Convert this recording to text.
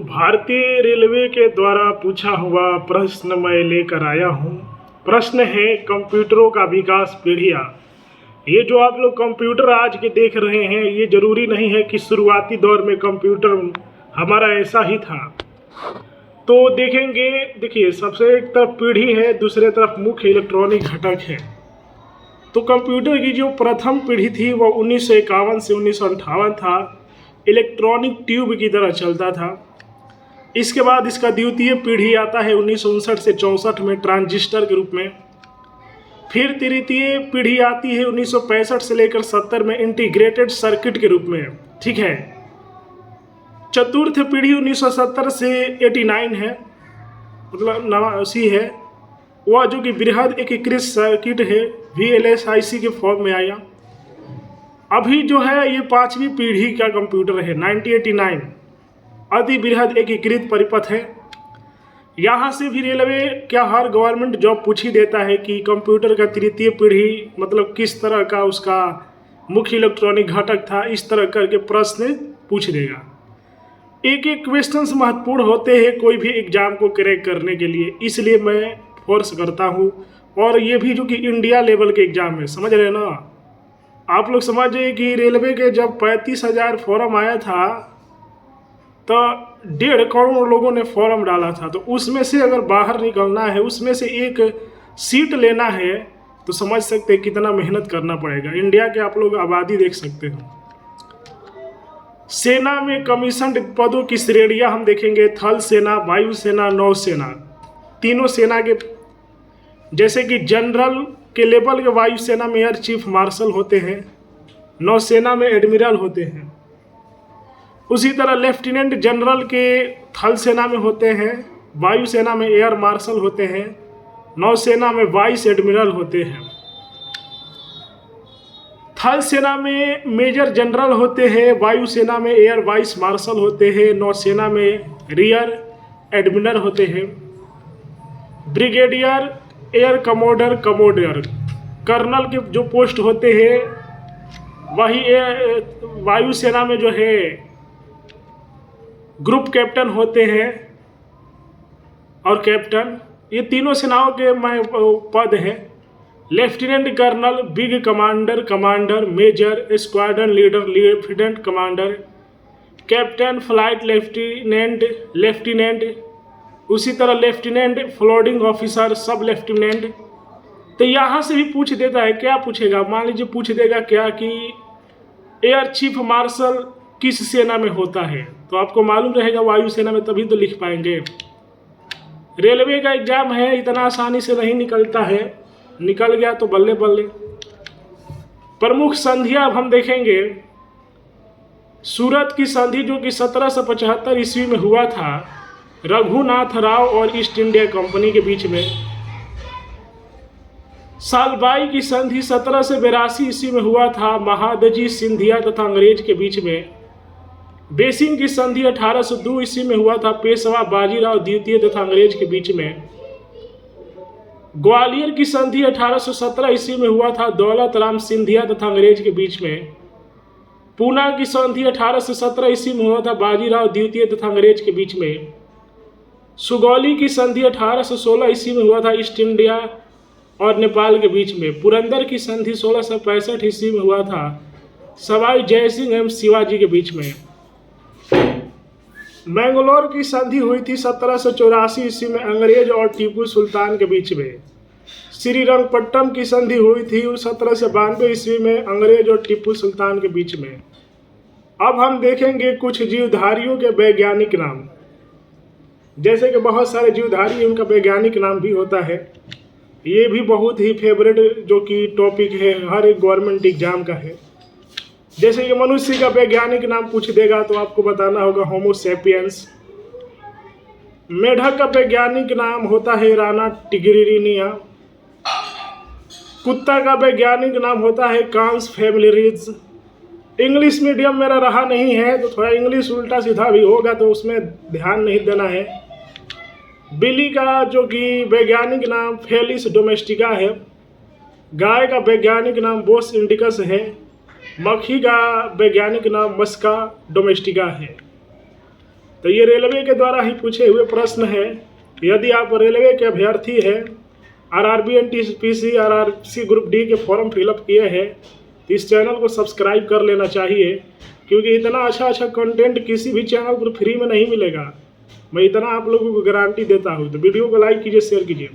भारतीय रेलवे के द्वारा पूछा हुआ प्रश्न मैं लेकर आया हूँ। प्रश्न है कंप्यूटरों का विकास पीढ़ियाँ। ये जो आप लोग कंप्यूटर आज के देख रहे हैं, ये ज़रूरी नहीं है कि शुरुआती दौर में कंप्यूटर हमारा ऐसा ही था। तो देखेंगे, देखिए सबसे एक तरफ पीढ़ी है, दूसरे तरफ मुख्य इलेक्ट्रॉनिक घटक है। तो कंप्यूटर की जो प्रथम पीढ़ी थी वो 1951 से 1958 था। इलेक्ट्रॉनिक ट्यूब की तरह चलता था। इसके बाद इसका द्वितीय पीढ़ी आता है 1959 से 64 में ट्रांजिस्टर के रूप में। फिर तृतीय पीढ़ी आती है 1965 से लेकर 70 में इंटीग्रेटेड सर्किट के रूप में। ठीक है। चतुर्थ पीढ़ी 1970 से 89 है, मतलब 89 है, वह जो कि बृहद एकीकृत सर्किट है, VLSIC के फॉर्म में आया। अभी जो है ये पांचवी पीढ़ी का कंप्यूटर है, 1989 अति बृहद एकीकृत परिपथ है। यहाँ से भी रेलवे क्या हर गवर्नमेंट जॉब पूछ ही देता है कि कंप्यूटर का तृतीय पीढ़ी मतलब किस तरह का उसका मुख्य इलेक्ट्रॉनिक घटक था, इस तरह करके प्रश्न पूछ देगा। एक एक क्वेश्चंस महत्वपूर्ण होते हैं कोई भी एग्जाम को क्रैक करने के लिए, इसलिए मैं फोर्स करता हूँ। और ये भी जो कि इंडिया लेवल के एग्जाम है, समझ रहे ना आप लोग। समझिए कि रेलवे के जब 35,000 फॉर्म आया था तो 1.5 करोड़ लोगों ने फॉर्म डाला था। तो उसमें से अगर बाहर निकलना है, उसमें से एक सीट लेना है, तो समझ सकते हैं कितना मेहनत करना पड़ेगा। इंडिया के आप लोग आबादी देख सकते हो। सेना में कमीशन पदों की श्रेणियां हम देखेंगे। थल सेना, वायुसेना, नौसेना, तीनों सेना के, जैसे कि जनरल के लेवल के वायुसेना में एयर चीफ मार्शल होते हैं, नौसेना में एडमिरल होते हैं। उसी तरह लेफ्टिनेंट जनरल के थल सेना में होते हैं, वायुसेना में एयर मार्शल होते हैं, नौसेना में वाइस एडमिरल होते हैं। थल सेना में मेजर जनरल होते हैं, वायुसेना में एयर वाइस मार्शल होते हैं, नौसेना में रियर एडमिरल होते हैं। Brigadier, air commodore, commodore, colonel के जो पोस्ट होते हैं वही वायुसेना में जो है ग्रुप कैप्टन होते हैं और कैप्टन, ये तीनों सेनाओं के पद हैं। Lieutenant colonel, big commander, commander, major, squadron leader, lieutenant commander, captain, flight lieutenant, lieutenant, उसी तरह lieutenant, floating officer, sub lieutenant. तो यहाँ से भी पूछ देता है, क्या पूछेगा, मान लीजिए पूछ देगा क्या कि एयर चीफ मार्शल किस सेना में होता है, तो आपको मालूम रहेगा वायुसेना में, तभी तो लिख पाएंगे। रेलवे का एग्जाम है, इतना आसानी से नहीं निकलता है, निकल गया तो बल्ले बल्ले। प्रमुख संधियां अब हम देखेंगे। सूरत की संधि जो कि 1775 ईस्वी में हुआ था, रघुनाथ राव और ईस्ट इंडिया कंपनी के बीच में। सालबाई की संधि 1782 ईस्वी में हुआ था, महादजी सिंधिया तथा अंग्रेज के बीच में। बेसिन की संधि 1802 ईस्वी में हुआ था, पेशवा बाजीराव द्वितीय तथा अंग्रेज के बीच में। ग्वालियर की संधि 1817 ईस्वी में हुआ था, दौलत राम सिंधिया तथा अंग्रेज के बीच में। पूना की संधि 1817 ईस्वी में हुआ था, बाजीराव द्वितीय तथा अंग्रेज के बीच में। सुगौली की संधि 1816 ईस्वी में हुआ था, ईस्ट इंडिया और नेपाल के बीच में। पुरंदर की संधि 1665 ईस्वी में हुआ था, सवाई जयसिंह एवं शिवाजी के बीच में। मैंगलोर की संधि हुई थी 1784 ईस्वी में, अंग्रेज और टीपू सुल्तान के बीच में। श्रीरंगपट्टम की संधि हुई थी 1792 ईस्वी में, अंग्रेज और टीपू सुल्तान के बीच में। अब हम देखेंगे कुछ जीवधारियों के वैज्ञानिक नाम। जैसे कि बहुत सारे जीवधारी, उनका वैज्ञानिक नाम भी होता है। ये भी बहुत ही फेवरेट जो कि टॉपिक है, हर एक गवर्नमेंट एग्जाम का है। जैसे कि मनुष्य का वैज्ञानिक नाम पूछ देगा तो आपको बताना होगा होमो सेपियंस। मेढक का वैज्ञानिक नाम होता है राना टिग्रिनिया। कुत्ता का वैज्ञानिक नाम होता है कांस फैमिलीज। इंग्लिश मीडियम मेरा रहा नहीं है तो थोड़ा इंग्लिश उल्टा सीधा भी होगा तो उसमें ध्यान नहीं देना है। बिल्ली का जो कि वैज्ञानिक नाम फेलिस डोमेस्टिका है। गाय का वैज्ञानिक नाम बोस इंडिकस है। मक्खी का वैज्ञानिक नाम मस्का डोमेस्टिका है। तो ये रेलवे के द्वारा ही पूछे हुए प्रश्न है। यदि आप रेलवे के अभ्यर्थी हैं, RRB NTPC RRC group D के फॉर्म फिलअप किए हैं, तो इस चैनल को सब्सक्राइब कर लेना चाहिए, क्योंकि इतना अच्छा कंटेंट किसी भी चैनल पर फ्री में नहीं मिलेगा। मैं इतना आप लोगों को गारंटी देता हूँ। तो वीडियो को लाइक कीजिए, शेयर कीजिए।